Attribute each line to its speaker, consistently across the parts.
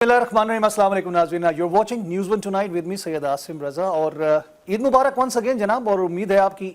Speaker 1: अस्सलाम वालेकुम नाज़रीन, you're watching News One Tonight with me Syed Asim रज़ा। और ईद मुबारक वंस अगेन जनाब। और उम्मीद है आपकी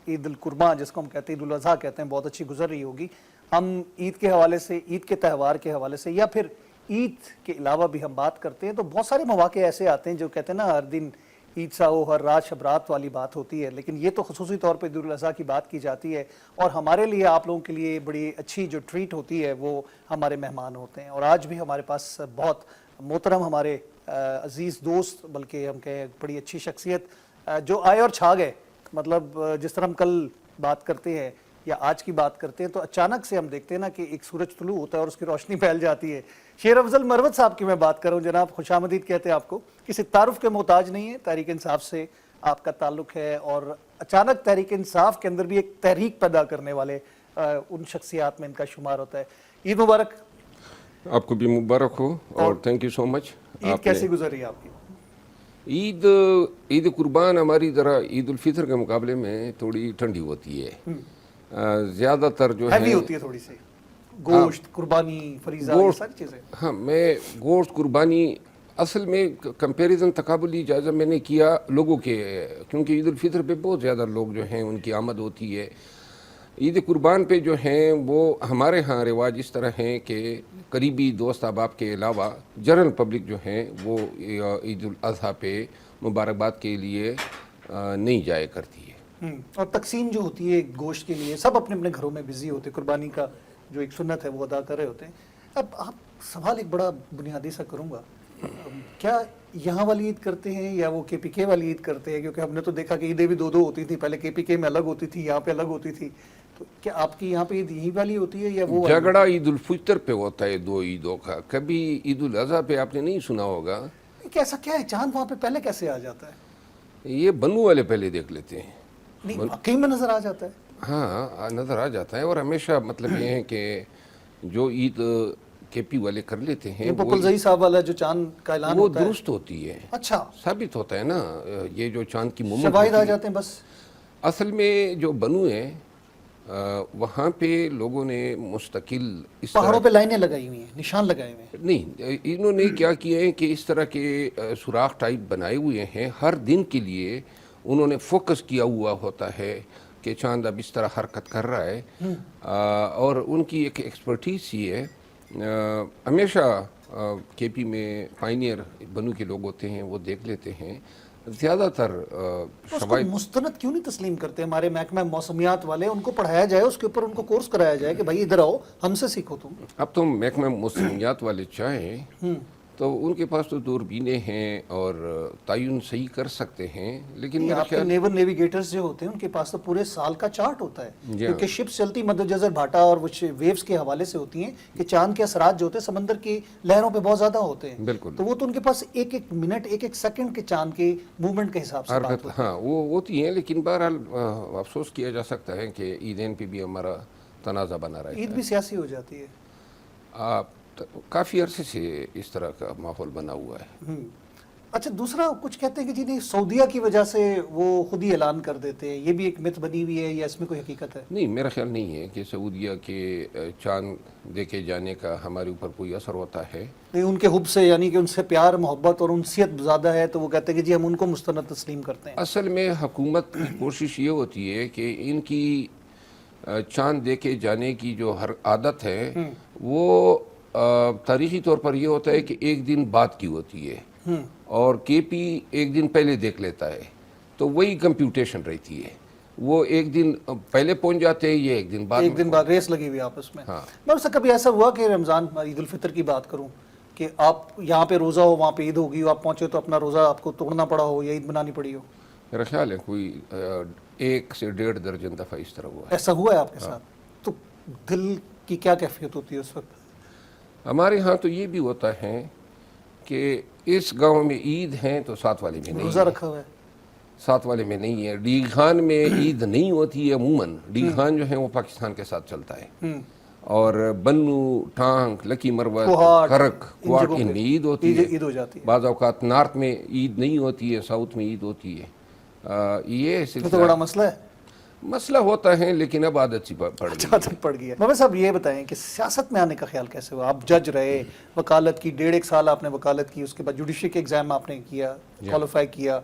Speaker 1: ईद उल कुर्बान जिसको हम कहते हैं, ईद उल अज़हा कहते हैं, बहुत अच्छी गुजर रही होगी। हम ईद के हवाले से, ईद के त्यौहार के हवाले से या फिर ईद के अलावा भी हम बात करते हैं तो बहुत सारे मौके ऐसे आते हैं जो कहते हैं ना, हर दिन ईद सा हो, हर रात शब रात वाली बात होती है, लेकिन ये तो खुसूसी तौर पे ईद उल अज़हा की बात की जाती है। और हमारे लिए, आप लोगों के लिए बड़ी अच्छी जो ट्रीट होती है वो हमारे मेहमान होते हैं। और आज भी हमारे पास बहुत मोहतरम हमारे अजीज़ दोस्त, बल्कि हम कहें बड़ी अच्छी शख्सियत जो आए और छा गए। मतलब जिस तरह हम कल बात करते हैं या आज की बात करते हैं तो अचानक से हम देखते हैं ना कि एक सूरज तुलू होता है और उसकी रोशनी फैल जाती है। शेर अफजल मरवत साहब की मैं बात कर रहा हूँ जनाब, खुशामदीद कहते हैं आपको। किसी तारुफ के मोहताज नहीं है, तहरीक इंसाफ से आपका ताल्लुक़ है और अचानक तहरीक इंसाफ के अंदर भी एक तहरीक पैदा करने वाले उन शख्सियात में इनका शुमार होता है। ईद मुबारक।
Speaker 2: आपको भी मुबारक हो और thank you so much.
Speaker 1: Eid कैसी गुजरी आपकी?
Speaker 2: ईद कुर्बान हमारी ज़रा ईद उल फितर के मुकाबले में थोड़ी ठंडी होती है। ज़्यादातर जो है
Speaker 1: होती है थोड़ी सी, गोश्त, कुर्बानी, फरीज़ा, ये सारी चीज़ें।
Speaker 2: हाँ, मैं गोश्त, कुर्बानी असल में कंपैरिजन तकाबुली जायज़ा मैंने किया लोगों के, क्योंकि ईद उल फितर पे बहुत ज़्यादा लोग जो हैं उनकी आमद होती है। ईद कुर्बान पे जो हैं वो हमारे यहाँ रिवाज इस तरह हैं कि करीबी दोस्त अहबाब के अलावा जनरल पब्लिक जो हैं वो ईद उल अज़हा पे मुबारकबाद के लिए नहीं जाया करती है।
Speaker 1: और तकसीम जो होती है गोश्त के लिए, सब अपने अपने घरों में बिजी होते हैं, कुर्बानी का जो एक सुन्नत है वो अदा कर रहे होते हैं। अब आप सवाल एक बड़ा बुनियादी सा करूँगा, क्या यहाँ वाली ईद करते हैं या वो KPK वाली ईद करते हैं? क्योंकि हमने तो देखा कि ईदें भी दो दो होती थी, पहले KPK में अलग होती थी, यहाँ पे अलग होती थी। तो क्या आपकी यहाँ पे ईद यही वाली होती है या वो?
Speaker 2: झगड़ा ईद उल फितर पे होता है दो ईदों का, कभी ईद उल अज़हा पे आपने नहीं सुना होगा।
Speaker 1: कैसा क्या है, चांद वहाँ पे पहले कैसे आ जाता है?
Speaker 2: ये बनू वाले पहले देख लेते हैं।
Speaker 1: नहीं, वाकई में नजर आ जाता है।
Speaker 2: हाँ, नज़र आ जाता है। और हमेशा मतलब ये है कि जो ईद KP वाले कर लेते हैं
Speaker 1: वो साहब वाला जो चांद का ऐलान
Speaker 2: वो
Speaker 1: होता है,
Speaker 2: दुरुस्त होती है।
Speaker 1: अच्छा,
Speaker 2: साबित होता है ना, ये जो चांद की मूवमेंट
Speaker 1: शवाहिद आ जाते हैं बस। असल
Speaker 2: में जो बनू है वहाँ पे लोगों ने मुस्तकिल इस
Speaker 1: पहाड़ों पे लाइनें लगाई हुई हैं, निशान लगाए हुए हैं।
Speaker 2: नहीं, इन्होंने क्या किया है कि इस तरह के सुराख टाइप बनाए हुए हैं। हर दिन के लिए उन्होंने फोकस किया हुआ होता है कि चांद अब इस तरह हरकत कर रहा है। और उनकी एक एक्सपर्टीज ही है। हमेशा KP में पाइनियर बनू के लोग होते हैं, वो देख लेते हैं ज़्यादातर।
Speaker 1: शवाहिद मुस्तनद क्यों नहीं तस्लीम करते हमारे महकमा मौसमियात वाले? उनको पढ़ाया जाए, उसके ऊपर उनको कोर्स कराया जाए कि भाई इधर आओ, हमसे सीखो तुम।
Speaker 2: अब तो महकमा मौसमियात वाले चाहें तो उनके पास तो दूरबीनें हैं और तयन सही कर सकते हैं, लेकिन मेरा ख्याल
Speaker 1: नेवल नेविगेटर्स जो होते हैं उनके पास तो पूरे साल का चार्ट होता है, क्योंकि शिप्स चलती मद्दजर भाटा और वेव्स के हवाले से होती हैं कि चांद के असरात जो होते हैं समंदर की लहरों पे बहुत ज्यादा होते हैं।
Speaker 2: बिल्कुल,
Speaker 1: तो वो तो उनके पास एक एक मिनट, एक एक सेकंड के चांद के मूवमेंट के हिसाब से बात होती है।
Speaker 2: हाँ, वो होती हैं, लेकिन बहरहाल अफसोस किया जा सकता है कि ईदैन पे भी हमारा तनाज़ा बना रहा है।
Speaker 1: ईद भी सियासी हो जाती है।
Speaker 2: काफ़ी अरसे से इस तरह का माहौल बना हुआ है।
Speaker 1: अच्छा, दूसरा कुछ कहते हैं कि जी नहीं, सऊदीया की वजह से वो खुद ही ऐलान कर देते हैं, ये भी एक मिथ बनी हुई है या इसमें कोई हकीकत है?
Speaker 2: नहीं, मेरा ख्याल नहीं है कि सऊदीया के चांद देखे जाने का हमारे ऊपर कोई असर होता है।
Speaker 1: नहीं, उनके हुब से, यानी कि उनसे प्यार मोहब्बत और उनसियत ज़्यादा है तो वो कहते हैं कि जी हम उनको मुस्तनद तस्लीम करते हैं।
Speaker 2: असल में हुकूमत की कोशिश ये होती है कि इनकी चांद देखे जाने की जो हर आदत है वो तारीख़ी तौर पर यह होता है कि एक दिन बाद की होती है और KP एक दिन पहले देख लेता है, तो वही कंप्यूटेशन रहती है। वो एक दिन पहले पहुंच जाते हैं, ये एक दिन बाद
Speaker 1: रेस लगी हुई आपस में।
Speaker 2: हाँ।
Speaker 1: मैं उससे कभी ऐसा हुआ कि रमज़ान, ईद उल फितर की बात करूं कि आप यहाँ पे रोज़ा हो, वहाँ पे ईद होगी, आप पहुँचे तो अपना रोज़ा आपको तोड़ना पड़ा हो या ईद बनानी पड़ी हो?
Speaker 2: मेरा ख्याल है कोई 1 से 1.5 दर्जन दफ़ा इस तरह हुआ है।
Speaker 1: ऐसा हुआ है आपके साथ? तो दिल की क्या कैफियत होती है उस वक्त?
Speaker 2: हमारे यहाँ तो ये भी होता है कि इस गांव में ईद है तो साथ वाले में नहीं,
Speaker 1: रोज़ा रखा हुआ है,
Speaker 2: साथ वाले में नहीं है। डी खान में ईद नहीं होती है अमूमन। डी खान जो है वो पाकिस्तान के साथ चलता है और बन्नू, टांग, लकी मरवत, खरक, क्वाट इनमें ईद होती है।
Speaker 1: ईद हो जाती है।
Speaker 2: बाज़ औक़ात नॉर्थ में ईद नहीं होती है, साउथ में ईद होती है। ये
Speaker 1: तो बड़ा मसला है।
Speaker 2: مسئلہ ہوتا ہے لیکن اب عادت سی پڑ گئی.
Speaker 1: عادت پڑ گئی ہے. محمد صاحب یہ بتائیں کہ سیاست میں آنے کا خیال کیسے ہوا؟ آپ جج رہے, وکالت کی 1.5 سال آپ نے وکالت کی, اس کے بعد جوڈیشری کے ایگزام آپ نے کیا, کوالیفائی کیا.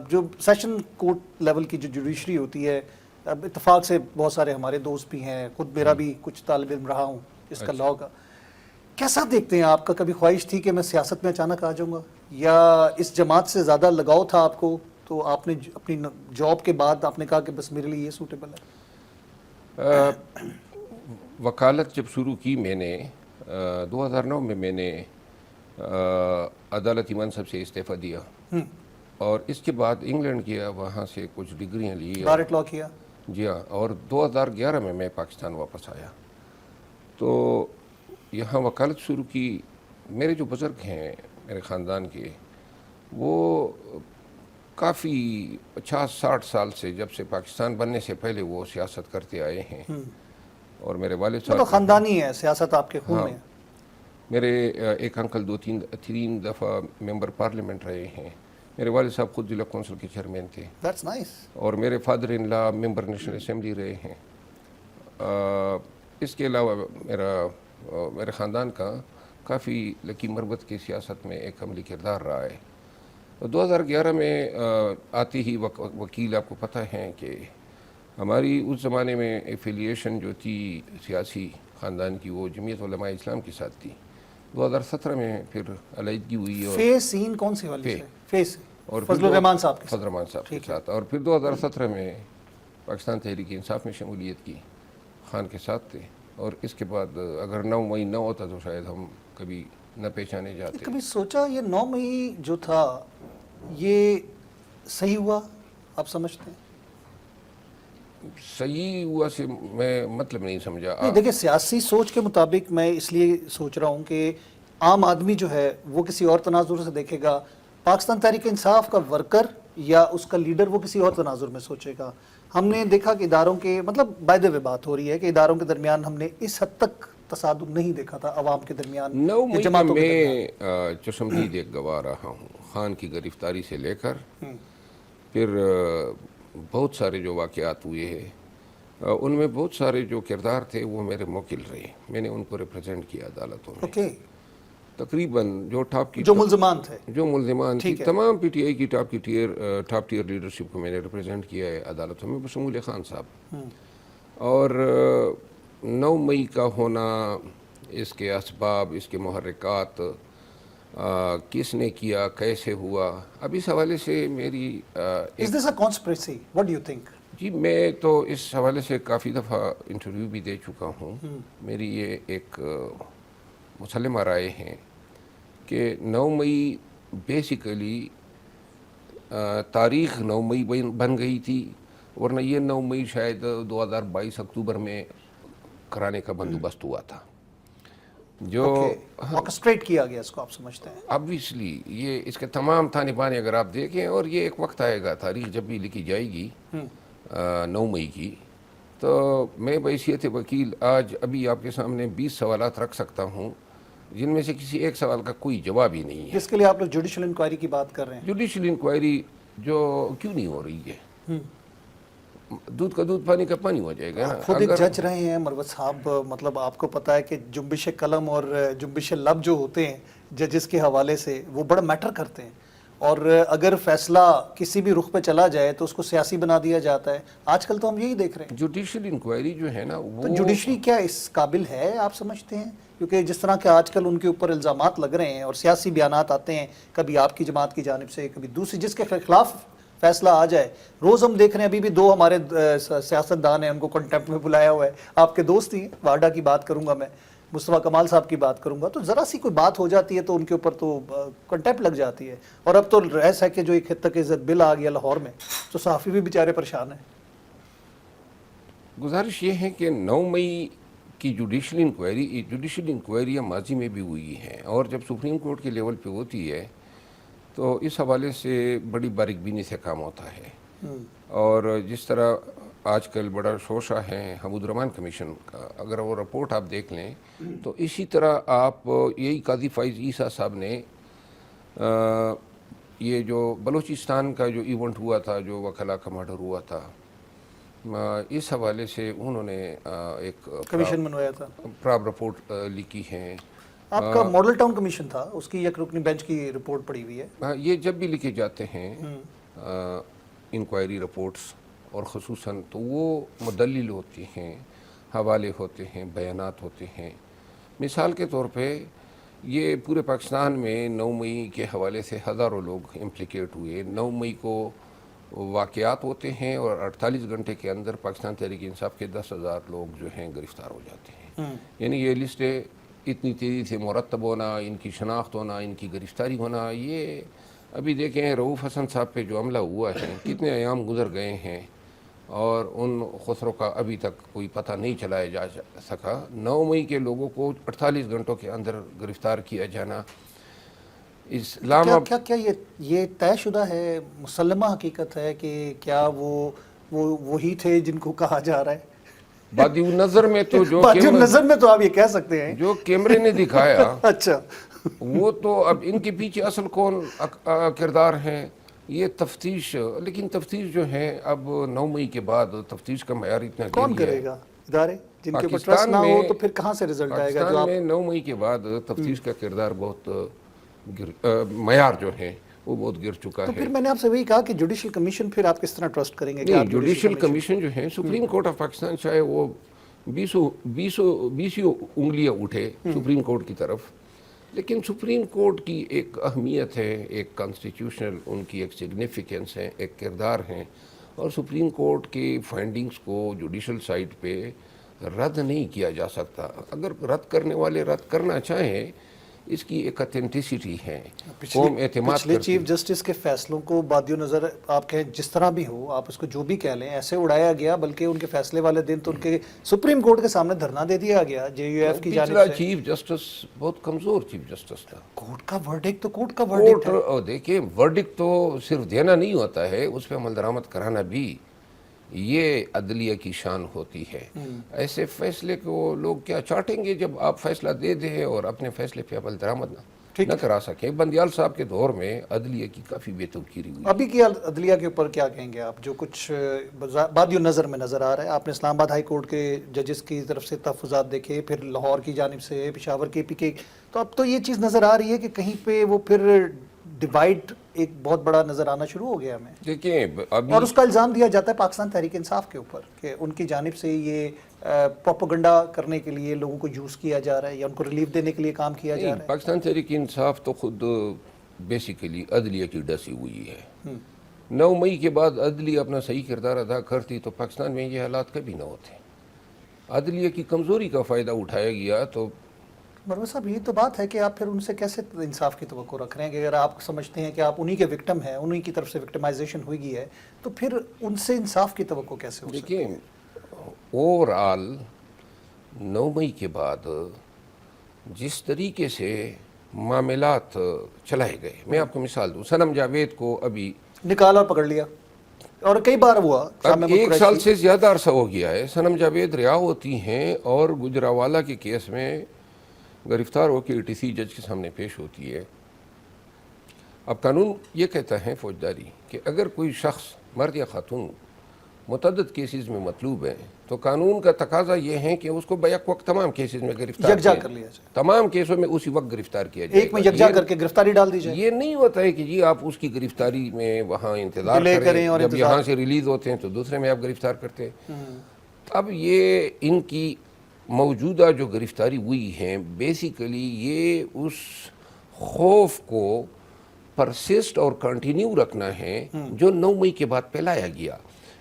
Speaker 1: جو سیشن کورٹ لیول کی جو جوڈیشری ہوتی ہے, اب اتفاق سے بہت سارے ہمارے دوست بھی ہیں, خود میرا بھی کچھ طالب علم رہا ہوں اس کا لاء کا. کیسا دیکھتے ہیں آپ کا کبھی خواہش تھی کہ میں سیاست میں اچانک آ جاؤں گا, یا اس جماعت سے زیادہ لگاؤ تھا آپ کو تو آپ نے اپنی جاب کے بعد آپ نے کہا کہ بس میرے لیے یہ سوٹیبل ہے؟
Speaker 2: وکالت جب شروع کی میں نے 2009 میں نے عدالتی منصب سے استعفیٰ دیا, اور اس کے بعد انگلینڈ گیا, وہاں سے کچھ ڈگریاں لی,
Speaker 1: بار ایٹ لاء کیا.
Speaker 2: جی ہاں, اور 2011 میں پاکستان واپس آیا. تو یہاں وکالت شروع کی. میرے جو بزرگ ہیں میرے خاندان کے, وہ کافی 50-60 سال سے, جب سے پاکستان بننے سے پہلے وہ سیاست کرتے آئے ہیں. اور میرے والد
Speaker 1: تو
Speaker 2: صاحب
Speaker 1: خاندانی ہے, سیاست آپ کے خون میں ہے.
Speaker 2: میرے ایک انکل 3 دفعہ ممبر پارلیمنٹ رہے ہیں. میرے والد صاحب خود ضلع کونسل کے چیئرمین تھے.
Speaker 1: That's nice.
Speaker 2: اور میرے father in law member national assembly رہے ہیں. اس کے علاوہ میرے خاندان کا کافی لکی مربت کی سیاست میں ایک عملی کردار رہا ہے. 2011 میں آتے ہی وکیل, آپ کو پتہ ہے کہ ہماری اس زمانے میں ایفیلیشن جو تھی سیاسی خاندان کی, وہ جمعیت علماء اسلام کے ساتھ تھی. 2017 میں پھر علیحدگی ہوئی. اور
Speaker 1: فیسین کون سی والی سے؟ فیس
Speaker 2: اور
Speaker 1: فضل الرحمان صاحب کے
Speaker 2: فضل الرحمان صاحب کے ساتھ. اور پھر 2017 میں پاکستان تحریک انصاف میں شمولیت کی, خان کے ساتھ تھے. اور اس کے بعد اگر 9 مئی نہ ہوتا تو شاید ہم کبھی نہ پہچانے جاتے.
Speaker 1: کبھی سوچا یہ 9 مئی جو تھا یہ صحیح ہوا, آپ سمجھتے ہیں؟
Speaker 2: صحیح ہوا سے میں مطلب نہیں سمجھا.
Speaker 1: نہیں دیکھیں, سیاسی سوچ کے مطابق میں اس لیے سوچ رہا ہوں کہ عام آدمی جو ہے وہ کسی اور تناظر سے دیکھے گا, پاکستان تحریک انصاف کا ورکر یا اس کا لیڈر وہ کسی اور تناظر میں سوچے گا. ہم نے دیکھا کہ اداروں کے, مطلب بائی دی وے بات ہو رہی ہے کہ اداروں کے درمیان ہم نے اس حد تک تصادم نہیں دیکھا تھا عوام کے درمیان.
Speaker 2: 9 مئی میں چشمدید ایک گواہ رہا ہوں. خان کی گرفتاری سے لے کر پھر بہت سارے جو واقعات ہوئے ہیں, ان میں بہت سارے جو کردار تھے وہ میرے موکل رہے. میں نے ان کو ریپرزینٹ کیا عدالتوں میں. تقریباً جو
Speaker 1: جو ملزمان
Speaker 2: تھے تمام پی ٹی آئی کی ٹاپ ٹیئر لیڈرشپ کو میں نے ریپرزینٹ کیا ہے عدالتوں میں, بشمول خان صاحب. اور 9 مئی کا ہونا, اس کے اسباب, اس کے محرکات, کس نے کیا, کیسے ہوا, اب اس حوالے سے میری
Speaker 1: Is this a conspiracy? What do you think?
Speaker 2: جی میں تو اس حوالے سے کافی دفعہ انٹرویو بھی دے چکا ہوں. میری یہ ایک مسلمہ رائے ہیں کہ 9 مئی بیسیکلی تاریخ 9 مئی بن گئی تھی, ورنہ یہ 9 مئی شاید 2022 اکتوبر میں کرانے کا بندوبست ہوا تھا. جو
Speaker 1: آرکسٹریٹ کیا گیا, اس کو آپ سمجھتے ہیں؟
Speaker 2: obviously یہ اس کے تمام تانے بانے اگر آپ دیکھیں, اور یہ ایک وقت آئے گا, تاریخ جب بھی لکھی جائے گی 9 مئی کی, تو میں بحیثیت وکیل آج ابھی آپ کے سامنے 20 سوالات رکھ سکتا ہوں جن میں سے کسی ایک سوال کا کوئی جواب ہی نہیں ہے.
Speaker 1: جس کے لیے آپ لوگ جوڈیشل انکوائری کی بات کر رہے ہیں.
Speaker 2: جوڈیشل انکوائری جو کیوں نہیں ہو رہی ہے, دودھ کا دودھ پانی کا پانی ہو جائے گا.
Speaker 1: خود ایک جج رہے ہیں مروت صاحب, مطلب آپ کو پتا ہے کہ جنبش قلم اور جنبش لب جو ہوتے ہیں ججز کے حوالے سے, وہ بڑا میٹر کرتے ہیں. اور اگر فیصلہ کسی بھی رخ پہ چلا جائے تو اس کو سیاسی بنا دیا جاتا ہے. آج کل تو ہم یہی دیکھ رہے ہیں.
Speaker 2: جوڈیشل انکوائری جو ہے نا, وہ
Speaker 1: تو جوڈیشری کیا اس قابل ہے آپ سمجھتے ہیں؟ کیونکہ جس طرح کے آج کل ان کے اوپر الزامات لگ رہے ہیں اور سیاسی بیانات آتے ہیں, کبھی آپ کی جماعت کی جانب سے, کبھی دوسری, جس کے خلاف فیصلہ آ جائے. روز ہم دیکھ رہے ہیں, ابھی بھی 2 ہمارے سیاستدان ہیں, ان کو کنٹیمپٹ میں بلایا ہوا ہے. آپ کے دوست ہی, واڈا کی بات کروں گا میں, مصطفیٰ کمال صاحب کی بات کروں گا, تو ذرا سی کوئی بات ہو جاتی ہے تو ان کے اوپر تو کنٹیمپٹ لگ جاتی ہے. اور اب تو رہس ہے کہ جو ایک حد تک عزت بل آ گیا لاہور میں, تو صحافی بھی بیچارے پریشان ہیں.
Speaker 2: گزارش یہ ہے کہ 9 مئی کی جوڈیشل انکوائریاں ماضی میں بھی ہوئی ہیں, اور جب سپریم کورٹ کے لیول پہ ہوتی ہے تو اس حوالے سے بڑی باریک بینی سے کام ہوتا ہے. اور جس طرح آج کل بڑا شوشہ ہے حمود الرحمان کمیشن کا, اگر وہ رپورٹ آپ دیکھ لیں تو اسی طرح آپ یہی قاضی فائز عیسیٰ صاحب نے یہ جو بلوچستان کا جو ایونٹ ہوا تھا, جو وکلا کا مرڈر ہوا تھا, اس حوالے سے انہوں نے ایک
Speaker 1: کمیشن بنوایا تھا.
Speaker 2: پراب رپورٹ لکھی ہے.
Speaker 1: آپ کا ماڈل ٹاؤن کمیشن تھا, اس کی یک رکنی بینچ کی رپورٹ پڑی ہوئی ہے.
Speaker 2: یہ جب بھی لکھے جاتے ہیں انکوائری رپورٹس اور خصوصاً تو وہ مدلل ہوتے ہیں, حوالے ہوتے ہیں, بیانات ہوتے ہیں. مثال کے طور پہ یہ پورے پاکستان میں 9 مئی کے حوالے سے ہزاروں لوگ امپلیکیٹ ہوئے. 9 مئی کو واقعات ہوتے ہیں اور 48 گھنٹے کے اندر پاکستان تحریک انصاف کے 10,000 لوگ جو ہیں گرفتار ہو جاتے ہیں. یعنی یہ لسٹیں اتنی تیزی سے مرتب ہونا, ان کی شناخت ہونا, ان کی گرفتاری ہونا, یہ ابھی دیکھیں رؤوف حسن صاحب پہ جو حملہ ہوا ہے کتنے ایام گزر گئے ہیں اور ان خسروں کا ابھی تک کوئی پتہ نہیں چلایا جا سکا. 9 مئی کے لوگوں کو 48 گھنٹوں کے اندر گرفتار کیا جانا اسلام
Speaker 1: کیا یہ طے شدہ ہے, مسلمہ حقیقت ہے کہ کیا وہ وہی تھے جن کو کہا جا رہا ہے؟
Speaker 2: بادی نظر میں تو جو
Speaker 1: نظر میں تو آپ یہ کہہ سکتے ہیں
Speaker 2: جو کیمرے نے دکھایا
Speaker 1: اچھا
Speaker 2: وہ تو اب ان کے پیچھے اصل کون کردار ہیں یہ تفتیش, لیکن تفتیش جو ہے اب 9 مئی کے بعد تفتیش کا معیار اتنا
Speaker 1: کون کرے گا؟ ادارے جن کے ٹرسٹ نہ ہو تو پھر کہاں سے رزلٹ آئے گا؟
Speaker 2: پاکستان میں 9 مئی کے بعد تفتیش کا کردار بہت معیار جو ہے وہ بہت گر چکا
Speaker 1: تو
Speaker 2: ہے.
Speaker 1: پھر میں نے آپ سے وہی کہا کہ جوڈیشل کمیشن پھر آپ کس طرح ٹرسٹ کریں گے؟
Speaker 2: نہیں, جوڈیشل کمیشن جو ہے سپریم کورٹ آف پاکستان چاہے وہ 20 انگلیاں اٹھے سپریم کورٹ کی طرف, لیکن سپریم کورٹ کی ایک اہمیت ہے, ایک کانسٹیٹیوشنل ان کی ایک سگنیفیکنس ہے, ایک کردار ہیں, اور سپریم کورٹ کی فائنڈنگز کو جوڈیشل سائٹ پہ رد نہیں کیا جا سکتا. اگر رد کرنے والے رد کرنا چاہیں اس کی ایک اتھینٹسٹی ہے, قوم اعتماد
Speaker 1: پچھلے چیف جسٹس کے فیصلوں کو بادی نظر آپ کہیں جس طرح بھی ہو, آپ اس کو جو بھی کہہ لیں, ایسے اڑایا گیا, بلکہ ان کے فیصلے والے دن تو ان کے سپریم کورٹ کے سامنے دھرنا دے دیا گیا جے یو ایف کی جانب سے.
Speaker 2: چیف جسٹس بہت کمزور چیف جسٹس تھا.
Speaker 1: کورٹ کا ورڈکٹ تو کورٹ کا ورڈکٹ ہے.
Speaker 2: دیکھیں ورڈکٹ تو صرف دینا نہیں ہوتا ہے, اس پہ عمل درآمد کرانا بھی یہ عدلیہ کی شان ہوتی ہے. ایسے فیصلے کو لوگ کیا چاٹیں گے جب آپ فیصلہ دے دیں اور اپنے فیصلے پہ عمل درآمد نہ کرا سکیں. بندیال صاحب کے دور میں عدلیہ کی کافی بے توقیری ہوئی.
Speaker 1: ابھی کی عدلیہ کے اوپر کیا کہیں گے آپ, جو کچھ بادی نظر میں نظر آ رہا ہے؟ آپ نے اسلام آباد ہائی کورٹ کے ججز کی طرف سے تحفظات دیکھے, پھر لاہور کی جانب سے, پشاور کے پی کے, تو اب تو یہ چیز نظر آ رہی ہے کہ کہیں پہ وہ پھر ڈیوائڈ ایک بہت بڑا نظر آنا شروع ہو گیا ہمیں.
Speaker 2: دیکھیں
Speaker 1: اور اس کا الزام دیا جاتا ہے پاکستان تحریک انصاف کے اوپر کہ ان کی جانب سے یہ پروپیگنڈا کرنے کے لیے لوگوں کو یوز کیا جا رہا ہے یا ان کو ریلیف دینے کے لیے کام کیا جا رہا ہے.
Speaker 2: پاکستان تحریک انصاف تو خود بیسیکلی عدلیہ کی ڈسی ہوئی ہے. 9 مئی کے بعد عدلیہ اپنا صحیح کردار ادا کرتی تو پاکستان میں یہ حالات کبھی نہ ہوتے. عدلیہ کی کمزوری کا فائدہ اٹھایا گیا تو
Speaker 1: مروہ صاحب یہ تو بات ہے کہ آپ پھر ان سے کیسے انصاف کی توقع رکھ رہے ہیں کہ اگر آپ سمجھتے ہیں کہ آپ انہی کے وکٹم ہیں, انہی کی طرف سے وکٹمائزیشن ہوئی گئی ہے, تو پھر ان سے انصاف کی توقع کیسے ہو سکتی ہے؟
Speaker 2: دیکھیں اوور آل 9 مئی کے بعد جس طریقے سے معاملات چلائے گئے, میں آپ کو مثال دوں, صنم جاوید کو ابھی
Speaker 1: نکالا اور پکڑ لیا, اور کئی بار ہوا.
Speaker 2: اب 1 سال سے زیادہ عرصہ ہو گیا ہے. صنم جاوید رہا ہوتی ہیں اور گجراوالا کے کیس میں گرفتار ہو کے ETC جج کے سامنے پیش ہوتی ہے. اب قانون یہ کہتا ہے فوجداری کہ اگر کوئی شخص مرد یا خاتون متعدد کیسز میں مطلوب ہے تو قانون کا تقاضا یہ ہے کہ اس کو بیک وقت تمام کیسز میں گرفتار
Speaker 1: یکجا کر لیا جائے,
Speaker 2: تمام کیسوں میں اسی وقت گرفتار کیا جائے,
Speaker 1: ایک میں یکجا کر کے گرفتاری ڈال دی جائے.
Speaker 2: یہ نہیں ہوتا ہے کہ جی آپ اس کی گرفتاری میں وہاں انتظار کریں, جب یہاں سے ریلیز ہوتے ہیں تو دوسرے میں آپ گرفتار کرتے ہیں. اب یہ ان کی موجودہ جو گرفتاری ہوئی ہیں بیسیکلی یہ اس خوف کو پرسسٹ اور کنٹینیو رکھنا ہے جو 9 مئی کے بعد پھیلایا گیا,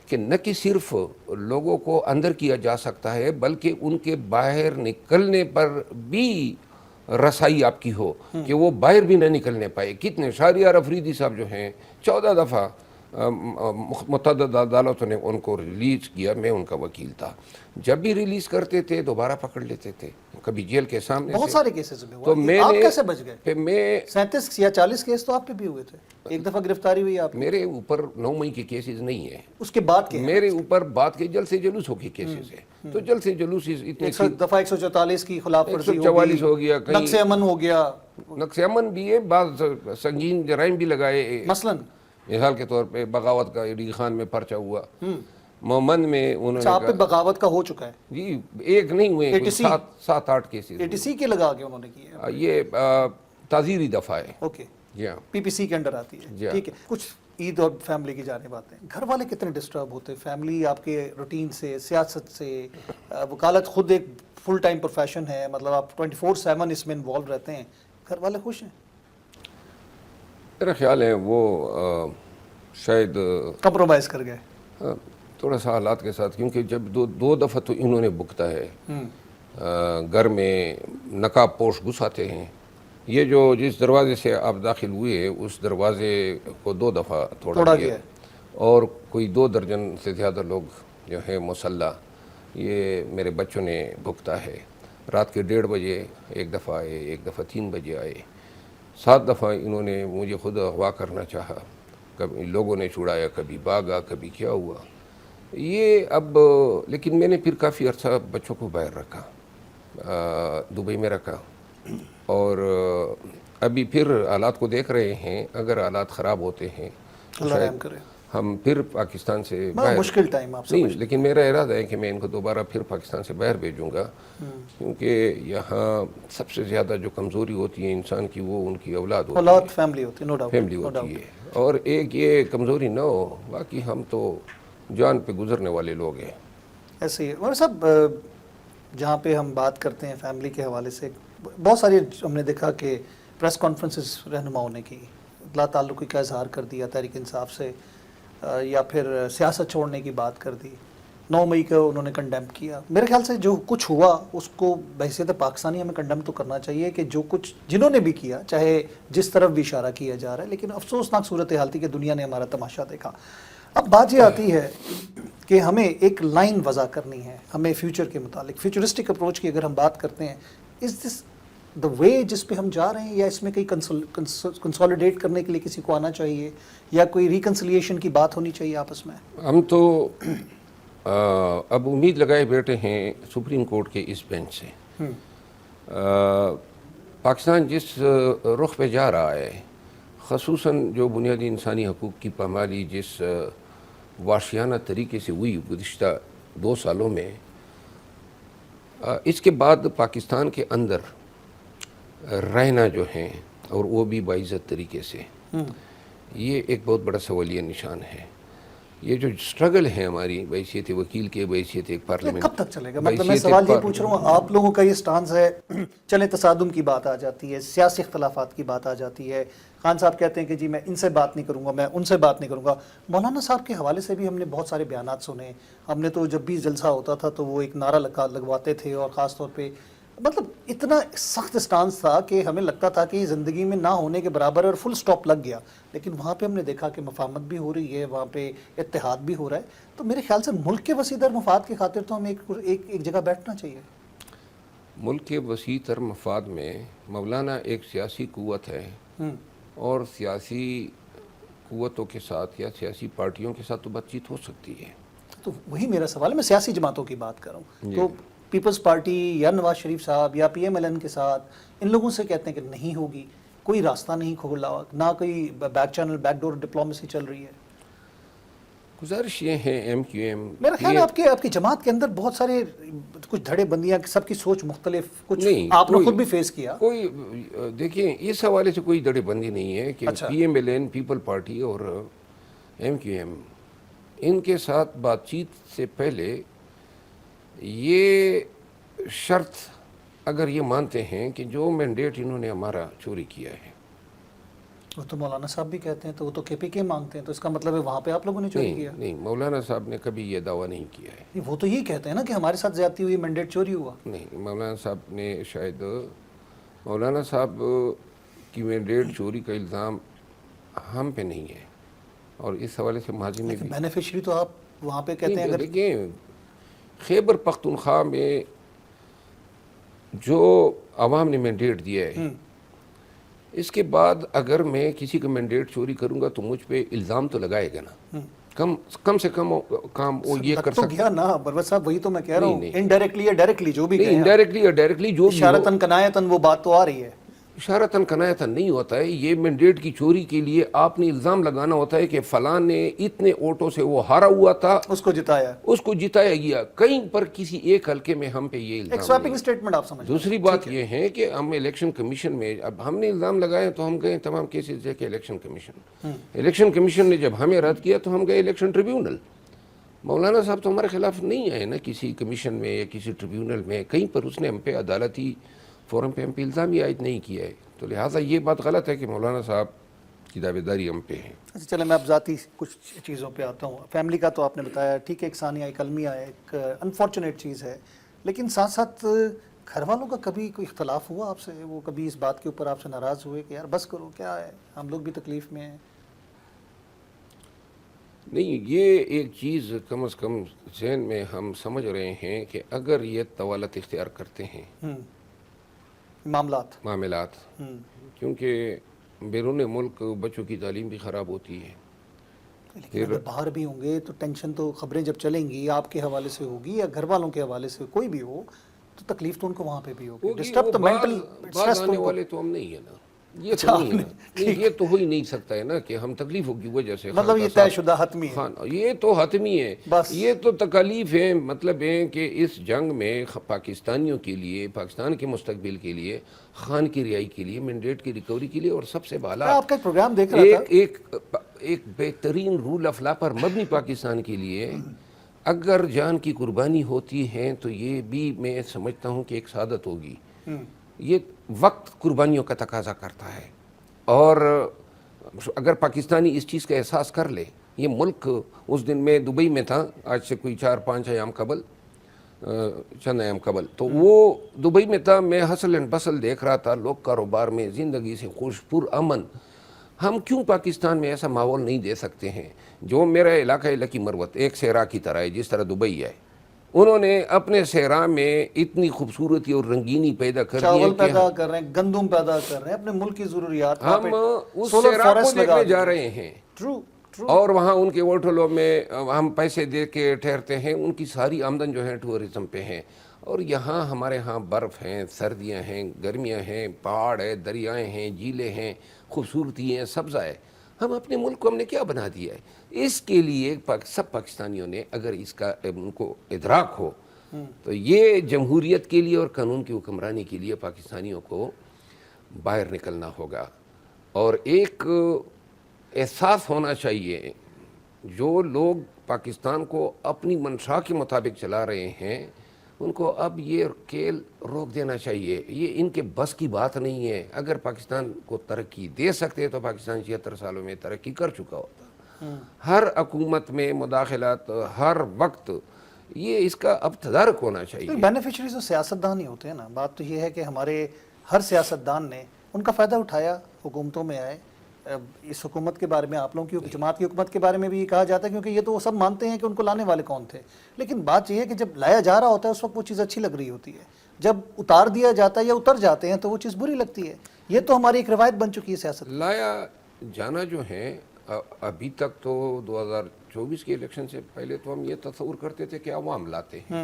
Speaker 2: کہ نہ کہ صرف لوگوں کو اندر کیا جا سکتا ہے بلکہ ان کے باہر نکلنے پر بھی رسائی آپ کی ہو کہ وہ باہر بھی نہ نکلنے پائے. کتنے شہریار افریدی صاحب جو ہیں 14 دفعہ متعدد عدالتوں نے ان کو ریلیز کیا, میں ان کا وکیل تھا. جب بھی ریلیز کرتے تھے دوبارہ پکڑ لیتے تھے, کبھی جیل کے سامنے.
Speaker 1: بہت سارے کیسز میں
Speaker 2: تو
Speaker 1: ہوا, آپ کیسے بچ گئے؟
Speaker 2: پھر میں
Speaker 1: 37 یا 40 کیس تو آپ پہ بھی ہوئے تھے, ایک دفعہ گرفتاری ہوئی آپ.
Speaker 2: میرے اوپر 9 مئی کے کیسز نہیں ہیں,
Speaker 1: اس کے بعد کے
Speaker 2: میرے اوپر بات کے جلد سے جلوس ہو کے کیسز ہیں. تو جلد سے جلوس اتنے
Speaker 1: دفعہ 144 کی خلاف ورزی
Speaker 2: 144 ہو گیا,
Speaker 1: نقص امن ہو گیا.
Speaker 2: نقص امن بھی ہے, بعض سنگین جرائم بھی لگائے,
Speaker 1: مثلاً
Speaker 2: مثال کے طور پہ بغاوت کا ایڈی خان میں پرچہ ہوا. मोमन में उन्होंने
Speaker 1: आप पे बगावत का हो चुका है,
Speaker 2: जी एक नहीं हुए, कोई
Speaker 1: 86
Speaker 2: सात आठ केसेस।
Speaker 1: ATC के लगा के उन्होंने की है,
Speaker 2: ये ताज़ीरी दफ़ा है।
Speaker 1: ओके,
Speaker 2: जी हाँ,
Speaker 1: PPC के अंडर आती
Speaker 2: जी
Speaker 1: है,
Speaker 2: हाँ।
Speaker 1: ठीक है। कुछ ईद और फैमिली की जाने बातें, घर वाले कितने डिस्टर्ब होते हैं फैमिली आपके रूटीन से, सियासत से? वकालत खुद एक फुल टाइम प्रोफेशन है, मतलब आप 24/7 इसमें इन्वॉल्व रहते हैं, घर वाले खुश हैं?
Speaker 2: मेरा ख्याल है वो शायद
Speaker 1: कंप्रोमाइज़ कर गए?
Speaker 2: थोड़ा सा हालात के साथ, क्योंकि जब दो दफ़ा तो इन्होंने भुगता है, घर में नकाब पोश घुस आते हैं। ये जो जिस दरवाजे से आप दाखिल हुए उस दरवाजे को 2 दफ़ा तोड़ा गया, और कोई 2 दर्जन से ज़्यादा लोग जो है मुसल्ला, ये मेरे बच्चों ने भुगता है। रात के 1:30 बजे एक दफ़ा आए, एक दफ़ा 3 बजे आए, 7 दफ़ा इन्होंने मुझे खुद अगवा करना चाहा। कभी लोगों ने छुड़ाया, कभी भागा, कभी क्या हुआ ये। अब लेकिन मैंने फिर काफ़ी अर्सा बच्चों को बाहर रखा, दुबई में रखा, और अभी फिर हालात को देख रहे हैं। अगर हालात ख़राब होते हैं तो शायद हम फिर पाकिस्तान से बाहर,
Speaker 1: मुश्किल टाइम आप
Speaker 2: नहीं, लेकिन मेरा इरादा है कि मैं इनको दोबारा फिर पाकिस्तान से बाहर भेजूँगा, क्योंकि यहाँ सबसे ज़्यादा जो कमज़ोरी होती है इंसान की वो उनकी औलाद होती है,
Speaker 1: फैमिली होती है, नो डाउट,
Speaker 2: फैमिली होती है। और एक ये कमज़ोरी ना हो, बाकी हम तो जान पे गुजरने वाले लोग हैं।
Speaker 1: ऐसे ही और सब जहाँ पे हम बात करते हैं फैमिली के हवाले से, बहुत सारी हमने देखा कि प्रेस कॉन्फ्रेंसेस रहनुमाओं ने की, ला ताल्लुक़ी का इजहार कर दिया तहरीक इंसाफ से, या फिर सियासत छोड़ने की बात कर दी। 9 मई को उन्होंने कंडेम किया। मेरे ख्याल से जो कुछ हुआ उसको बहैसियत पाकिस्तानी हमें कंडेम तो करना चाहिए कि जो कुछ जिन्होंने भी किया, चाहे जिस तरफ भी इशारा किया जा रहा है, लेकिन अफसोसनाक सूरत हाल थी कि दुनिया ने हमारा तमाशा देखा। अब बात ये आती है कि हमें एक लाइन वज़ा करनी है, हमें फ्यूचर के मुतालिक फ्यूचरिस्टिक अप्रोच की अगर हम बात करते हैं, इज़ दिस द वे जिस पे हम जा रहे हैं, या इसमें कहीं कंसोलिडेट करने के लिए किसी को आना चाहिए, या कोई रिकन्सिलिएशन की बात होनी चाहिए आपस में?
Speaker 2: हम तो अब उम्मीद लगाए बैठे हैं सुप्रीम कोर्ट के इस बेंच से। पाकिस्तान जिस रुख पे जा रहा है, ख़ुसूसन जो बुनियादी इंसानी हकूक़ की पामाली जिस वाशियाना तरीके से हुई गुज़िश्ता 2 सालों में, इसके बाद पाकिस्तान के अंदर रहना जो है, और वो भी बाइज़्ज़त तरीके से, ये एक बहुत बड़ा सवालिया निशान है। ये जो स्ट्रगल है हमारी बैसियत वकील के, बैसियत एक पार्लियामेंट,
Speaker 1: कब तक चलेगा? मतलब मैं सवाल ये पूछ रहा हूँ, आप लोगों का ये स्टांस है, चले तसादुम की बात आ जाती है, सियासी इख्तलाफात की बात आ जाती है, खान साहब कहते हैं कि जी मैं इनसे बात नहीं करूँगा, मैं उनसे बात नहीं करूँगा। मौलाना साहब के हवाले से भी हमने बहुत सारे बयानात सुने। हमने तो जब भी जलसा होता था तो वो एक नारा लगवाते थे, और ख़ास तौर पे मतलब इतना सख्त स्टांस था कि हमें लगता था कि ज़िंदगी में ना होने के बराबर, और फुल स्टॉप लग गया। लेकिन वहाँ पे हमने देखा कि मफाहमत भी हो रही है, वहाँ पे इत्तेहाद भी हो रहा है। तो मेरे ख्याल से मुल्क के वसीदर मफाद की खातिर तो हमें एक जगह बैठना चाहिए।
Speaker 2: मुल्क के वसी तर मफाद में मौलाना एक सियासी क़ुव्वत है, और सियासी क़ुव्वतों के साथ या सियासी पार्टियों के साथ तो बातचीत हो सकती है।
Speaker 1: तो वही मेरा सवाल है, मैं सियासी जमातों की बात कर रहा हूँ। तो पीपल्स पार्टी या नवाज शरीफ साहब या PMLN के साथ इन लोगों से कहते हैं कि नहीं होगी, कोई रास्ता नहीं खोला, ना कोई बैक चैनल, बैकडोर डिप्लोमेसी चल रही है।
Speaker 2: गुजारिश ये है MQM,
Speaker 1: मेरा ख्याल है आपकी जमात के अंदर बहुत सारे कुछ धड़े बंदियाँ, सबकी सोच मुख्तलिफ, कुछ आपने खुद भी फेस किया।
Speaker 2: कोई देखिए, इस हवाले से कोई धड़े बंदी नहीं है कि PMLN, पीपल पार्टी और MQM, इनके साथ बातचीत से पहले ये शर्त अगर ये मानते हैं कि जो मैंडेट इन्होंने हमारा चोरी किया है,
Speaker 1: वो तो मौलाना साहब भी कहते हैं, तो वो तो KPK मांगते हैं, तो इसका मतलब है वहाँ पे आप लोगों ने चोरी किया?
Speaker 2: नहीं, मौलाना साहब ने कभी ये दावा नहीं किया है।
Speaker 1: नहीं, वो तो यही कहते हैं ना कि हमारे साथ ज्यादती हुई, मैंडेट चोरी हुआ।
Speaker 2: नहीं, मौलाना साहब ने शायद, मौलाना साहब की मैंडेट चोरी का इल्ज़ाम हम पे नहीं है, और इस हवाले से माजी में भी
Speaker 1: बेनिफिशरी तो आप वहाँ पे कहते हैं। अगर
Speaker 2: देखिए, खैबर पख्तूनख्वा में जो आवाम ने मैंडेट दिया है, इसके बाद अगर मैं किसी का मैंडेट चोरी करूंगा तो मुझ पे इल्ज़ाम तो लगाएगा ना, कम से कम काम वो ये कर सकता
Speaker 1: गया ना बरवत साहब, वही तो मैं कह रहा हूँ। इनडायरेक्टली या डायरेक्टली जो भी,
Speaker 2: इनडायरेक्टली या डायरेक्टली जो
Speaker 1: इशारतन कनायतन वो बात तो आ रही है।
Speaker 2: इशारतन कनायतन नहीं होता है। ये मैंडेट की चोरी के लिए आपने इल्ज़ाम लगाना होता है कि फ़लाँ ने इतने वोटों से वो हारा हुआ था,
Speaker 1: उसको जिताया,
Speaker 2: उसको जिताया गया। कहीं पर किसी एक हल्के में हम पे ये
Speaker 1: एक
Speaker 2: इल्ज़ाम
Speaker 1: स्वैपिंग
Speaker 2: नहीं।
Speaker 1: स्टेटमेंट आप समझ।
Speaker 2: दूसरी बात ये है कि हम इलेक्शन कमीशन में, अब हमने इल्ज़ाम लगाए तो हम गए तमाम केसेस लेके इलेक्शन कमीशन। इलेक्शन कमीशन ने जब हमें रद्द किया तो हम गए इलेक्शन ट्रिब्यूनल। मौलाना साहब तो हमारे खिलाफ नहीं आए ना किसी कमीशन में या किसी ट्रिब्यूनल में, कहीं पर उसने हम पे अदालती फोरम पे हम पे इल्ज़ाम ही आयद नहीं किया है। तो लिहाजा ये बात गलत है कि मौलाना साहब की दावेदारी हम पे है।
Speaker 1: अच्छा चले, मैं अब ज़ाती कुछ चीज़ों पे आता हूँ। फैमिली का तो आपने बताया, ठीक है, एक सानिया एक अलमिया है, एक अनफॉर्चुनेट चीज़ है, लेकिन साथ साथ घर वालों का कभी कोई इख्तलाफ हुआ आपसे? वो कभी इस बात के ऊपर आपसे नाराज़ हुए कि यार बस करो, क्या है, हम लोग भी तकलीफ़ में हैं?
Speaker 2: नहीं, ये एक चीज़ कम से कम ज़हन में हम समझ रहे हैं कि अगर ये तवालत इख्तियार करते हैं मामलात, क्योंकि बैरून मुल्क बच्चों की तालीम भी ख़राब होती है।
Speaker 1: लेकिन अगर बाहर भी होंगे तो टेंशन तो, खबरें जब चलेंगी आपके हवाले से होगी या घर वालों के हवाले से, कोई भी हो तो तकलीफ तो उनको वहाँ पे भी होगी, डिस्टर्ब तो मेंटल स्ट्रेस तो
Speaker 2: आने वाले तो हम नहीं है ना, ये तो नहीं है ना, नहीं, ये तो हो ही नहीं सकता है ना कि हम तकलीफों की वजह से,
Speaker 1: मतलब ये तयशुदा हतमी है।
Speaker 2: हाँ, ये तो हतमी है
Speaker 1: बस।
Speaker 2: ये तो तकलीफ है। मतलब है कि इस जंग में पाकिस्तानियों के लिए, पाकिस्तान के मुस्तकबिल के लिए, खान की रिहाई के लिए, मैंडेट की रिकवरी के लिए, और सबसे बाला
Speaker 1: आपका एक प्रोग्राम देख रहा था,
Speaker 2: एक बेहतरीन रूल ऑफ लॉ पर मबनी पाकिस्तान के लिए अगर जान की कुर्बानी होती है तो ये भी मैं समझता हूँ कि एक सादत होगी। ये वक्त कुर्बानियों का तकाजा करता है, और अगर पाकिस्तानी इस चीज़ का एहसास कर ले, ये मुल्क उस दिन मैं दुबई में था, आज से कोई 4-5 अयाम कबल, चंद अयाम कबल, तो वो दुबई में था, मैं हसल एंड बसल देख रहा था, लोग कारोबार में ज़िंदगी से खुश पुरअमन। हम क्यों पाकिस्तान में ऐसा माहौल नहीं दे सकते हैं? जो मेरा इलाका है लकी मरवत, एक सहरा की तरह है, जिस तरह दुबई है, उन्होंने अपने सहरा में इतनी खूबसूरती और रंगीनी पैदा कर दी है,
Speaker 1: चावल पैदा कर रहे हैं, गंदम पैदा कर रहे हैं, अपने मुल्क की ज़रूरियात,
Speaker 2: हम उस सहरा को देखने जा रहे हैं।
Speaker 1: ट्रू।
Speaker 2: और वहाँ उनके होटलों में हम पैसे दे के ठहरते हैं, उनकी सारी आमदन जो है टूरिज्म पे है। और यहाँ हमारे यहाँ बर्फ़ हैं, सर्दियाँ हैं, गर्मियाँ हैं, पहाड़ है, दरियाएँ हैं, झीलें हैं, खूबसूरती हैं, सब्ज़ा है। हम अपने मुल्क को हमने क्या बना दिया है? इसके लिए सब पाकिस्तानियों ने अगर इसका उनको इदराक हो तो ये जमहूरियत के लिए और कानून की हुक्मरानी के लिए पाकिस्तानियों को बाहर निकलना होगा, और एक एहसास होना चाहिए, जो लोग पाकिस्तान को अपनी मंशा के मुताबिक चला रहे हैं उनको अब ये खेल रोक देना चाहिए। ये इनके बस की बात नहीं है। अगर पाकिस्तान को तरक्की दे सकते तो पाकिस्तान 76 सालों में तरक्की कर चुका होता। हर हुकूमत में मुदाखलात हर वक्त, ये इसका अब तदारक होना चाहिए।
Speaker 1: बेनिफिशरीज तो सियासतदान ही होते हैं ना। बात तो ये है कि हमारे हर सियासतदान ने उनका फ़ायदा उठाया, हुकूमतों में आए। इस हुकूमत के बारे में, आप लोगों की जमात की हुकूमत के बारे में भी ये कहा जाता है, क्योंकि ये तो वो सब मानते हैं कि उनको लाने वाले कौन थे। लेकिन बात ये है कि जब लाया जा रहा होता है उस वक्त वो चीज़ अच्छी लग रही होती है, जब उतार दिया जाता है या उतर जाते हैं तो वो चीज़ बुरी लगती है। ये तो हमारी एक रिवायत बन चुकी है सियासत।
Speaker 2: लाया जाना जो है, अभी तक तो 2024 के इलेक्शन से पहले तो हम ये तस्वुर करते थे कि अवाम लाते हैं।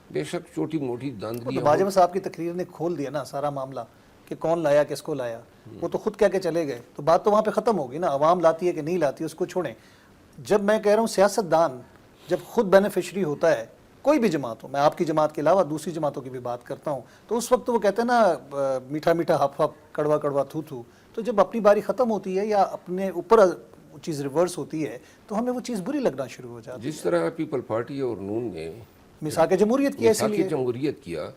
Speaker 2: बेशक छोटी मोटी दांधली,
Speaker 1: बाजवा साहब की तकरीर ने खोल दिया ना सारा मामला कि कौन लाया, किसको लाया। वो तो खुद कह के चले गए, तो बात तो वहाँ पे ख़त्म होगी ना। अवाम लाती है कि नहीं लाती, उसको छोड़ें। जब मैं कह रहा हूँ सियासतदान जब खुद बेनिफिशरी होता है, कोई भी जमात हो, मैं आपकी जमात के अलावा दूसरी जमातों की भी बात करता हूँ, तो उस वक्त वो कहते हैं ना, मीठा मीठा हफ हफ, कड़वा कड़वा थू थू। तो जब अपनी बारी ख़त्म होती है या अपने ऊपर चीज़ रिवर्स होती है तो हमें वो चीज़ बुरी लगना शुरू हो जाती है।
Speaker 2: जिस तरह पीपल पार्टी और नून ने
Speaker 1: मिसाक जमहूरियत किया, इसीलिए
Speaker 2: जमहूरियत किया।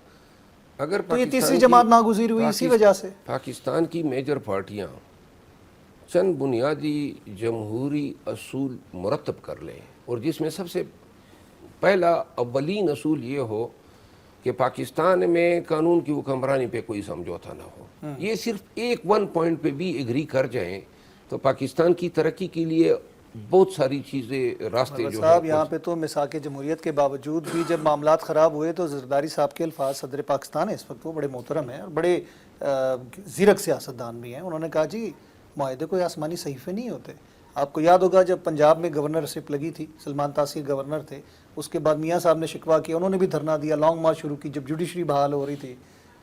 Speaker 2: अगर
Speaker 1: तो ये तीसरी जमात नागुज़ीर हुई इसी वजह से।
Speaker 2: पाकिस्तान की मेजर पार्टियां चंद बुनियादी जमहूरी असूल मुरतब कर लें, और जिसमें सबसे पहला अव्वलीन असूल ये हो कि पाकिस्तान में कानून की हुक्मरानी पे कोई समझौता ना हो। ये सिर्फ एक 1 पॉइंट पे भी एग्री कर जाएं तो पाकिस्तान की तरक्की के लिए बहुत सारी चीज़ें, रास्ते जो
Speaker 1: साहब यहाँ पे तो मिसाक जमहूरियत के बावजूद भी जब मामलात ख़राब हुए तो ज़रदारी साहब के अल्फाज, सदर पाकिस्तान है इस वक्त, वो बड़े मोहतरम हैं और बड़े ज़ीरक सियासतदान भी हैं। उन्होंने कहा जी माहिदे कोई आसमानी सहीफ़े नहीं होते। आपको याद होगा जब पंजाब में गवर्नरशिप लगी थी, सलमान तासीर गवर्नर थे, उसके बाद मियाँ साहब ने शिकवा किया, उन्होंने भी धरना दिया, लॉन्ग मार्च शुरू की। जब जुडिशरी बहाल हो रही थी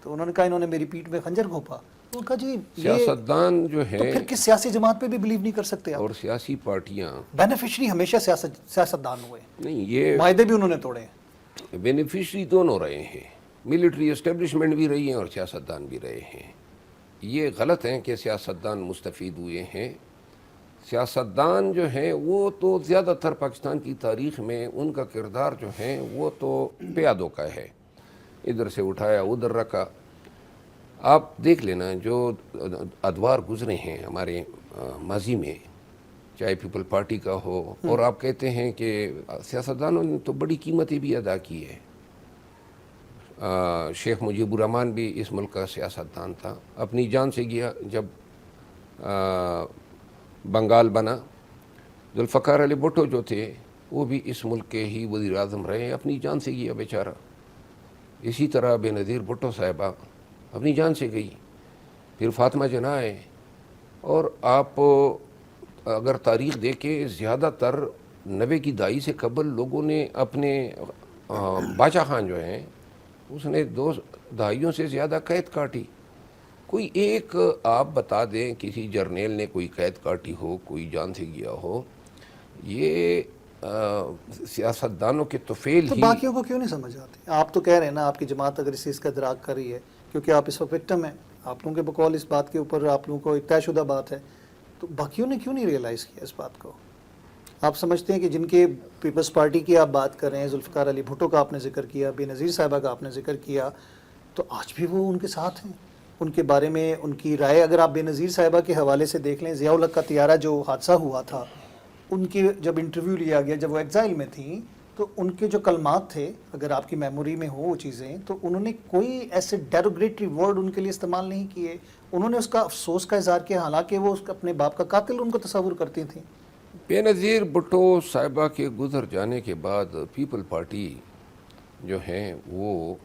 Speaker 1: तो उन्होंने कहा इन्होंने मेरी पीठ में खंजर घोंपा। उनका जी ये
Speaker 2: सियासतदान जो
Speaker 1: तो
Speaker 2: है
Speaker 1: फिर किस सियासी जमात पे भी बिलीव नहीं कर सकते आप?
Speaker 2: और सियासी पार्टियां
Speaker 1: बेनिफिशरी हमेशा सियासतदान हुए,
Speaker 2: नहीं, ये
Speaker 1: मायदे भी उन्होंने तोड़े हैं।
Speaker 2: बेनिफिशरी दोनों रहे हैं, मिलिट्री एस्टेब्लिशमेंट भी रही हैं और सियासतदान भी रहे हैं। ये गलत है कि सियासतदान मुस्तफ़ीद हुए हैं। सियासतदान जो हैं वो तो ज़्यादातर पाकिस्तान की तारीख़ में उनका किरदार जो है वो तो प्यादों का है, इधर से उठाया उधर रखा। आप देख लेना जो अदवार गुजरे हैं हमारे माजी में, चाहे पीपल पार्टी का हो, और आप कहते हैं कि सियासतदानों ने तो बड़ी कीमतें भी अदा की है। शेख मुजीबुर रहमान भी इस मुल्क का सियासतदान था, अपनी जान से गया जब बंगाल बना। जुल्फ़िकार अली भुट्टो जो थे वो भी इस मुल्क के ही वज़ीर आज़म रहे, अपनी जान से गया बेचारा। इसी तरह बेनज़ीर भुट्टो साहिबा अपनी जान से गई, फिर फातिमा जना आए। और आप अगर तारीख़ देखें, ज़्यादातर 90 की दहाई से कबल लोगों ने अपने बादशाह खान जो हैं उसने 2 दहाइयों से ज़्यादा कैद काटी। कोई एक आप बता दें किसी जर्नेल ने कोई कैद काटी हो, कोई जान से गया हो। ये सियासतदानों के तुफेल
Speaker 1: तो
Speaker 2: ही।
Speaker 1: बाकियों को क्यों नहीं समझ आती? आप तो कह रहे हैं ना आपकी जमात अगर इस चीज़ का इदराक कर रही है, क्योंकि आप इस वक्त विक्टिम हैं, आप लोगों के बकौल इस बात के ऊपर आप लोगों को एक तयशुदा बात है, तो बाकियों ने क्यों नहीं रियलाइज़ किया इस बात को? आप समझते हैं कि जिनके पीपल्स पार्टी की आप बात कर रहे हैं, जुल्फ़िकार अली भुट्टो का आपने जिक्र किया, बेनज़ीर साहिबा का आपने जिक्र किया, तो आज भी वो उनके साथ हैं? उनके बारे में उनकी राय अगर आप बेनज़ीर साहिबा के हवाले से देख लें, ज़िया-उल हक का तियारा जो हादसा हुआ था, उनके जब इंटरव्यू लिया गया, जब वो एग्ज़ाइल में थी, तो उनके जो कलमात थे, अगर आपकी मेमोरी में हो वो चीज़ें, तो उन्होंने कोई ऐसे डेरोगेटरी वर्ड उनके लिए इस्तेमाल नहीं किए। उन्होंने उसका अफसोस का इज़हार किया, हालांकि वो अपने बाप का कातिल उनको तस्वुर करती थी।
Speaker 2: बेनज़ीर भुट्टो साहिबा के गुजर जाने के बाद पीपल पार्टी जो है वो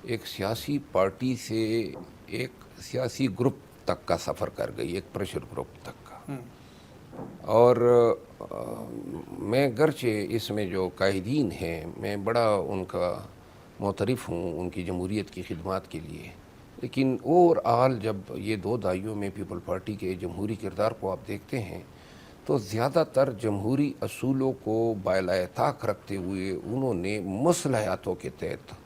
Speaker 2: एक सियासी पार्टी से एक सियासी ग्रुप तक का सफ़र कर गई, एक प्रेशर ग्रुप तक का। और मैं गरचे इसमें जो कायदीन हैं, मैं बड़ा उनका मोतरफ़ हूँ उनकी जमहूरियत की खिदमत के लिए, लेकिन ओवरऑल जब ये 2 दहाइयों में पीपल पार्टी के जमहूरी किरदार को आप देखते हैं तो ज़्यादातर जमहूरी असूलों को बालाए ताक रखते हुए उन्होंने मसलहतों के तहत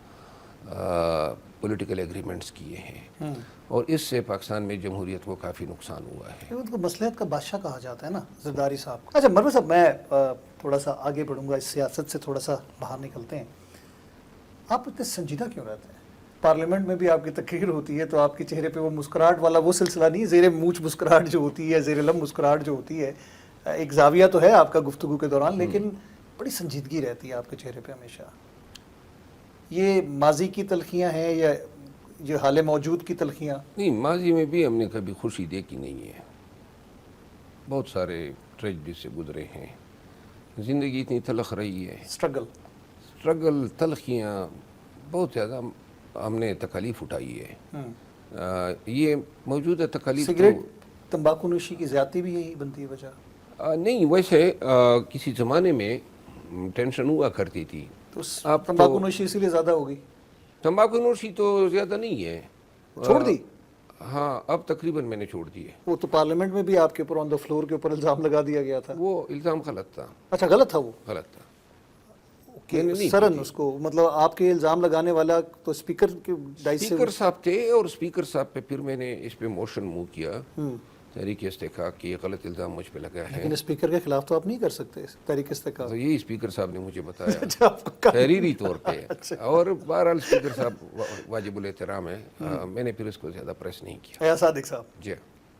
Speaker 2: पॉलिटिकल एग्रीमेंट्स किए हैं, और इससे पाकिस्तान में जमहूरियत को काफ़ी नुकसान हुआ है।
Speaker 1: उनको मसलहत का बादशाह कहा जाता है ना ज़रदारी साहब को। अच्छा मरवा साहब, मैं थोड़ा सा आगे बढ़ूंगा, इस सियासत से थोड़ा सा बाहर निकलते हैं। आप इतने संजीदा क्यों रहते हैं? पार्लियामेंट में भी आपकी तकरीर होती है तो आपके चेहरे पे वो मुस्कुराहट वाला वो सिलसिला नहीं, ज़ेरे मूंछ मुस्कुराहट जो होती है, ज़ेरे लब मुस्कुराहट जो होती है, एक जाविया तो है आपका गुफ्तगू के दौरान, लेकिन बड़ी संजीदगी रहती है आपके चेहरे पे हमेशा। ये माजी की तलखियाँ हैं या जो हाल मौजूद की तलखियाँ?
Speaker 2: नहीं, माजी में भी हमने कभी खुशी देखी नहीं है, बहुत सारे ट्रेजेडी से गुजरे हैं, ज़िंदगी इतनी तलख रही है, स्ट्रगल तलखियाँ बहुत ज़्यादा हमने तकलीफ़ उठाई है। ये मौजूदा तकलीफ़
Speaker 1: सिगरेट तंबाकू नोशी की ज़्यादती भी यही बनती है वजह?
Speaker 2: नहीं, वैसे किसी ज़माने में टेंशन हुआ करती थी,
Speaker 1: तो अब तंबाकू नोशी इसीलिए ज़्यादा हो गई?
Speaker 2: तंबाकू नोशी तो ज़्यादा नहीं है,
Speaker 1: छोड़ दी?
Speaker 2: हाँ, अब तकरीबन मैंने छोड़ दी है।
Speaker 1: वो तो पार्लियामेंट में भी आपके ऊपर ऑन द फ्लोर के ऊपर इल्ज़ाम लगा दिया गया था।
Speaker 2: वो इल्ज़ाम गलत था।
Speaker 1: अच्छा, गलत था वो?
Speaker 2: गलत था।
Speaker 1: सरन उसको, मतलब आपके इल्ज़ाम लगाने वाला तो स्पीकर के डाइस से
Speaker 2: स्पीकर साहब थे, और स्पीकर साहब पे फिर मैंने इस पे मोशन मूव किया, तहरीक इस्तेहकाक कि ये गलत इल्ज़ाम मुझ पे लगा है।
Speaker 1: लेकिन स्पीकर के खिलाफ तो आप नहीं कर सकते तहरीक इस्तेहकाक।
Speaker 2: तो यही स्पीकर साहब ने मुझे बताया
Speaker 1: अच्छा,
Speaker 2: तहरीरी तौर पे। और बहरहाल स्पीकर साहब वाजिबुल एहतराम है, मैंने फिर इसको ज़्यादा प्रेस नहीं किया।
Speaker 1: या सादिक साहब
Speaker 2: जी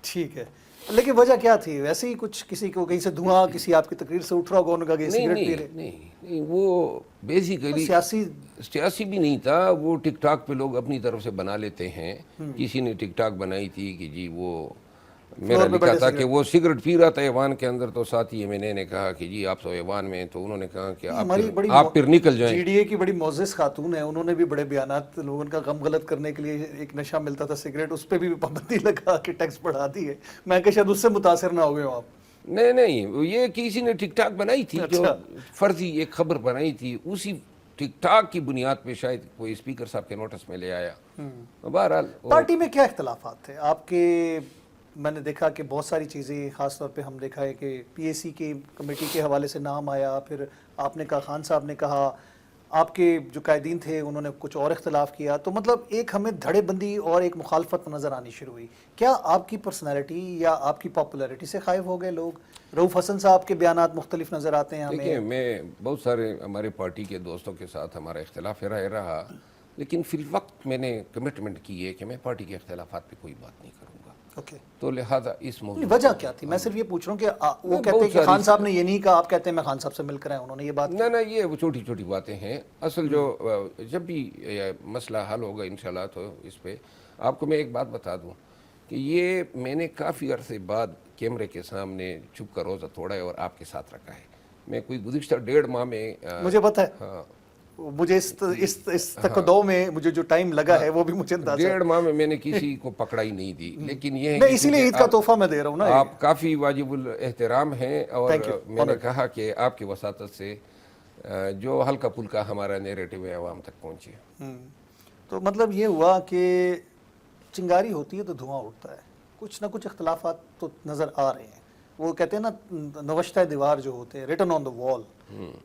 Speaker 1: ठीक है, लेकिन वजह क्या थी? वैसे ही कुछ किसी को कहीं से धुआं किसी आपकी तकरीर से उठ रहा होगा, उन्होंने कहा कि सिगरेट पी रहे?
Speaker 2: नहीं, वो बेसिकली सियासी भी नहीं था, वो टिकटॉक पे लोग अपनी तरफ से बना लेते हैं। किसी ने टिकटॉक बनाई थी कि जी वो मेरा लिखा था कि वो सिगरेट पी रहा था ऐवान के अंदर, तो साथ ही मैंने कहा कि जी आप तो ऐवान में, तो उन्होंने कहा कि आप फिर निकल जाएं।
Speaker 1: जीडीए की बड़ी मोअज़्ज़ज़ खातून है, उन्होंने भी बड़े बयानात लोगों का गम गलत करने के लिए, एक नशा मिलता था सिगरेट, उस पर भी पाबंदी लगा के टैक्स बढ़ा दी है। मैं कहा शायद उससे मुतासर ना हो गए आप।
Speaker 2: नहीं, ये किसी ने टिकटॉक बनाई थी, जो फर्जी एक खबर बनाई थी, उसी ٹھیک ٹھاک کی بنیاد پہ شاید کوئی اسپیکر صاحب کے نوٹس میں لے آیا. بہرحال
Speaker 1: پارٹی میں کیا اختلافات تھے آپ کے؟ میں نے دیکھا کہ بہت ساری چیزیں، خاص طور پہ ہم دیکھا ہے کہ پی اے سی کی کمیٹی کے حوالے سے نام آیا، پھر آپ نے کہا، خان صاحب نے کہا، آپ کے جو قائدین تھے انہوں نے کچھ اور اختلاف کیا، تو مطلب ایک ہمیں دھڑے بندی اور ایک مخالفت نظر آنی شروع ہوئی. کیا آپ کی پرسنالٹی یا آپ کی پاپولیرٹی سے خائف ہو گئے لوگ؟ رؤف حسن صاحب کے بیانات مختلف نظر آتے ہیں
Speaker 2: دیکھیں،
Speaker 1: ہمیں.
Speaker 2: میں بہت سارے ہمارے پارٹی کے دوستوں کے ساتھ ہمارا اختلاف رہا، لیکن فی الوقت میں نے کمٹمنٹ کی ہے کہ میں پارٹی کے اختلافات پہ کوئی بات نہیں کروں گا.
Speaker 1: اوکے،
Speaker 2: تو لہٰذا اس موضوع
Speaker 1: وجہ کیا تھی؟ میں صرف یہ پوچھ رہا ہوں کہ وہ کہتے ہیں کہ خان صاحب نے یہ نہیں کہا، آپ کہتے ہیں میں خان صاحب سے مل کر آیا، انہوں نے یہ بات کی.
Speaker 2: نہ یہ وہ چھوٹی چھوٹی باتیں ہیں. اصل جو جب بھی مسئلہ حل ہوگا انشاءاللہ تو اس پہ آپ کو میں ایک بات بتا دوں کہ یہ میں نے کافی عرصے بعد کیمرے کے سامنے چھپ کر روزہ توڑا ہے اور آپ کے ساتھ رکھا ہے. میں کوئی گزشتہ 1.5 ماہ میں
Speaker 1: مجھے پتہ ہے، مجھے اس تقدو میں مجھے جو ٹائم لگا ہے وہ بھی مجھے اندازہ ہے.
Speaker 2: 1.5 ماہ میں نے کسی کو پکڑا ہی نہیں دی. لیکن یہ ہے
Speaker 1: میں اسی لیے عید کا تحفہ میں دے رہا ہوں نا.
Speaker 2: آپ کافی واجب الاحترام ہیں اور میں نے کہا کہ آپ کی وساطت سے جو ہلکا پھلکا ہمارا نیریٹو ہے عوام تک پہنچے.
Speaker 1: تو مطلب یہ ہوا کہ چنگاری ہوتی ہے تو دھواں اٹھتا ہے، کچھ نہ کچھ اختلافات تو نظر آ رہے ہیں. وہ کہتے ہیں نا نوشتہ دیوار جو ہوتے ہیں، ریٹن آن دا وال.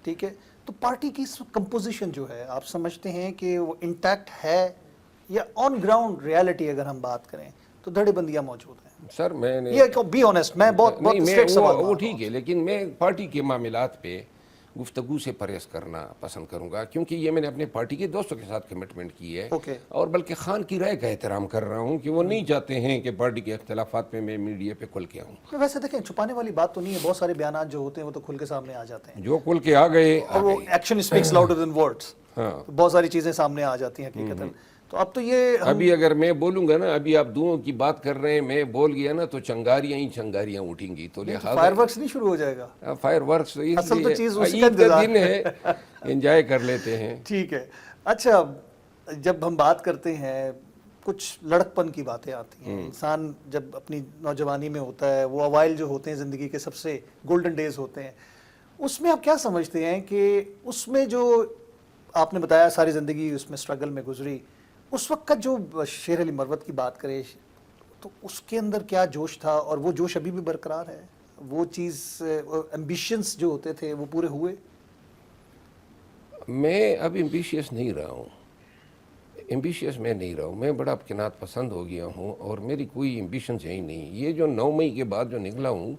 Speaker 1: ٹھیک ہے، تو پارٹی کی کمپوزیشن جو ہے آپ سمجھتے ہیں کہ وہ انٹیکٹ ہے یا آن گراؤنڈ ریالٹی اگر ہم بات کریں تو دھڑے بندیاں موجود ہیں؟
Speaker 2: سر میں نے
Speaker 1: یہ بی آنیسٹ، میں بہت اسٹریٹ سوال
Speaker 2: وہ ٹھیک ہے، لیکن میں پارٹی کے معاملات پہ گفتگو سے پرہیز کرنا پسند کروں گا، کیونکہ یہ میں نے اپنے پارٹی کے دوستوں کے ساتھ کمٹمنٹ کی ہے. اور بلکہ خان کی رائے کا احترام کر رہا ہوں کہ وہ نہیں چاہتے ہیں کہ پارٹی کے اختلافات پہ میں میڈیا پہ کھل کے آؤں.
Speaker 1: ویسے دیکھیں، چھپانے والی بات تو نہیں ہے، بہت سارے بیانات جو ہوتے ہیں وہ تو کھل کے سامنے آ جاتے ہیں،
Speaker 2: جو کھل کے آ گئے
Speaker 1: اور وہ action speaks louder than words. بہت ساری چیزیں سامنے آ جاتی ہیں حقیقتاً. تو اب تو یہ
Speaker 2: ابھی اگر میں بولوں گا نا، ابھی آپ دعاؤں کی بات کر رہے ہیں، میں بول گیا نا تو چنگاریاں ہی چنگاریاں اٹھیں گی. تو لہٰذا
Speaker 1: فائر ورکس نہیں شروع ہو جائے گا؟
Speaker 2: فائر ورکس
Speaker 1: اصل تو چیز اسی کا
Speaker 2: عید کا دن ہے، انجوائے کر لیتے ہیں.
Speaker 1: ٹھیک ہے. اچھا، جب ہم بات کرتے ہیں کچھ لڑکپن کی باتیں آتی ہیں، انسان جب اپنی نوجوانی میں ہوتا ہے، وہ اوائل جو ہوتے ہیں زندگی کے سب سے گولڈن ڈیز ہوتے ہیں، اس میں آپ کیا سمجھتے ہیں کہ اس میں جو آپ نے بتایا ساری زندگی اس میں اسٹرگل میں گزری، اس وقت کا جو شیر علی مروت کی بات کرے تو اس کے اندر کیا جوش تھا، اور وہ جوش ابھی بھی برقرار ہے؟ وہ چیز ایمبیشنز جو ہوتے تھے وہ پورے ہوئے؟
Speaker 2: میں اب ایمبیشیس نہیں رہا ہوں، میں نہیں رہا ہوں. میں بڑا کنات پسند ہو گیا ہوں اور میری کوئی ایمبیشنز ہے ہی نہیں. یہ جو 9 مئی کے بعد جو نکلا ہوں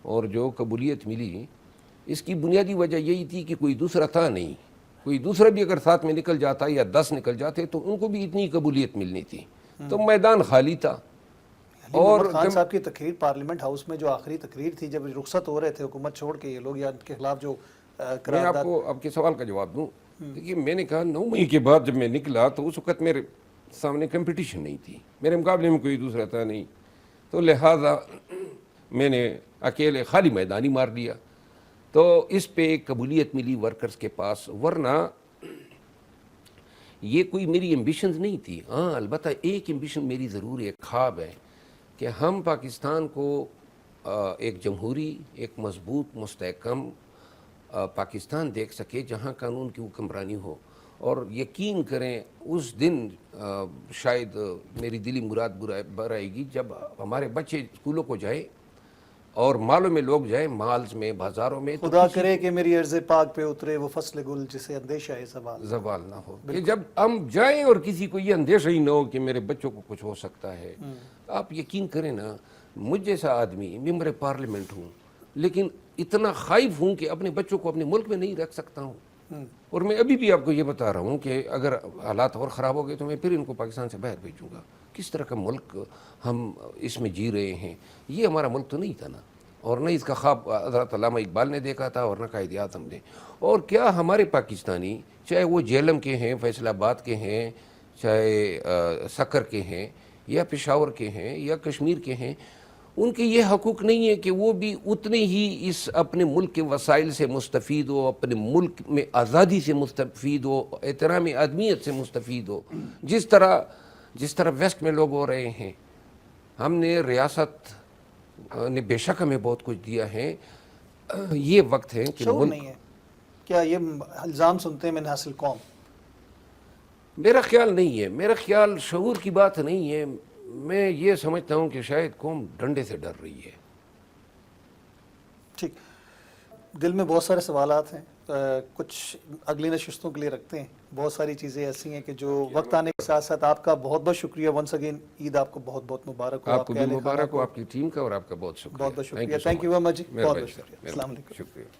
Speaker 2: اور جو قبولیت ملی، اس کی بنیادی وجہ یہی تھی کہ کوئی دوسرا تھا نہیں. کوئی دوسرا بھی اگر ساتھ میں نکل جاتا یا 10 نکل جاتے تو ان کو بھی اتنی قبولیت ملنی تھی. تو میدان خالی تھا.
Speaker 1: اور خان صاحب کی تقریر پارلیمنٹ ہاؤس میں جو آخری تقریر تھی، جب رخصت ہو رہے تھے حکومت چھوڑ کے یہ لوگ، یا ان کے خلاف جو
Speaker 2: میں آپ کو آپ کے سوال کا جواب دوں. دیکھیے، میں نے کہا 9 مئی کے بعد جب میں نکلا تو اس وقت میرے سامنے کمپٹیشن نہیں تھی، میرے مقابلے میں کوئی دوسرا تھا نہیں. تو لہٰذا میں نے اکیلے خالی میدانی مار دیا. تو اس پہ قبولیت ملی ورکرز کے پاس، ورنہ یہ کوئی میری ایمبیشنز نہیں تھی. ہاں، البتہ ایک ایمبیشن میری ضرور ہے، ایک خواب ہے کہ ہم پاکستان کو ایک جمہوری، ایک مضبوط مستحکم پاکستان دیکھ سکے جہاں قانون کی حکمرانی ہو. اور یقین کریں اس دن شاید میری دلی مراد بر آئے گی جب ہمارے بچے اسکولوں کو جائیں اور مالوں میں لوگ جائیں، مالز میں، بازاروں میں.
Speaker 1: خدا کرے کہ میری عرض پاک پہ اترے وہ فصل گل جسے اندیشہ ہے
Speaker 2: زوال نہ ہو. کہ جب ہم جائیں اور کسی کو یہ اندیشہ ہی نہ ہو کہ میرے بچوں کو کچھ ہو سکتا ہے. آپ یقین کریں نا، مجھ جیسا آدمی ممبر پارلیمنٹ ہوں، لیکن اتنا خائف ہوں کہ اپنے بچوں کو اپنے ملک میں نہیں رکھ سکتا ہوں. اور میں ابھی بھی آپ کو یہ بتا رہا ہوں کہ اگر حالات اور خراب ہو گئے تو میں پھر ان کو پاکستان سے باہر بھیجوں گا. کس طرح کا ملک ہم اس میں جی رہے ہیں. یہ ہمارا ملک تو نہیں تھا نا، اور نہ اس کا خواب حضرت علامہ اقبال نے دیکھا تھا اور نہ قائد اعظم نے. اور کیا ہمارے پاکستانی، چاہے وہ جہلم کے ہیں، فیصل آباد کے ہیں، چاہے سکر کے ہیں، یا پشاور کے ہیں، یا کشمیر کے ہیں، ان کے یہ حقوق نہیں ہے کہ وہ بھی اتنے ہی اس اپنے ملک کے وسائل سے مستفید ہو، اپنے ملک میں آزادی سے مستفید ہو، احترام آدمیت سے مستفید ہو، جس طرح ویسٹ میں لوگ ہو رہے ہیں. ہم نے ریاست نے بے شک ہمیں بہت کچھ دیا ہے. یہ وقت ہے کہ
Speaker 1: شعور نہیں ہے क्या ये इल्ज़ाम सुनते हैं मैंने हासिल कौम?
Speaker 2: मेरा ख्याल नहीं है, मेरा ख्याल शऊर की बात नहीं है। मैं ये समझता हूँ कि शायद कौम डंडे से डर रही है।
Speaker 1: ठीक, दिल में बहुत सारे सवालात हैं, कुछ अगली नशिस्तों के लिए रखते हैं। बहुत सारी चीज़ें ऐसी हैं कि जो वक्त आने के साथ साथ आपका बहुत बहुत शुक्रिया वंस अगेन, ईद आपको बहुत बहुत मुबारक हो।
Speaker 2: आपको भी मुबारक हो, आपकी टीम का, और आपका बहुत शुक्रिया।
Speaker 1: बहुत बहुत शुक्रिया, थैंक यू वेरी मच जी, बहुत बहुत शुक्रिया, अस्सलाम वालेकुम।
Speaker 2: शुक्रिया।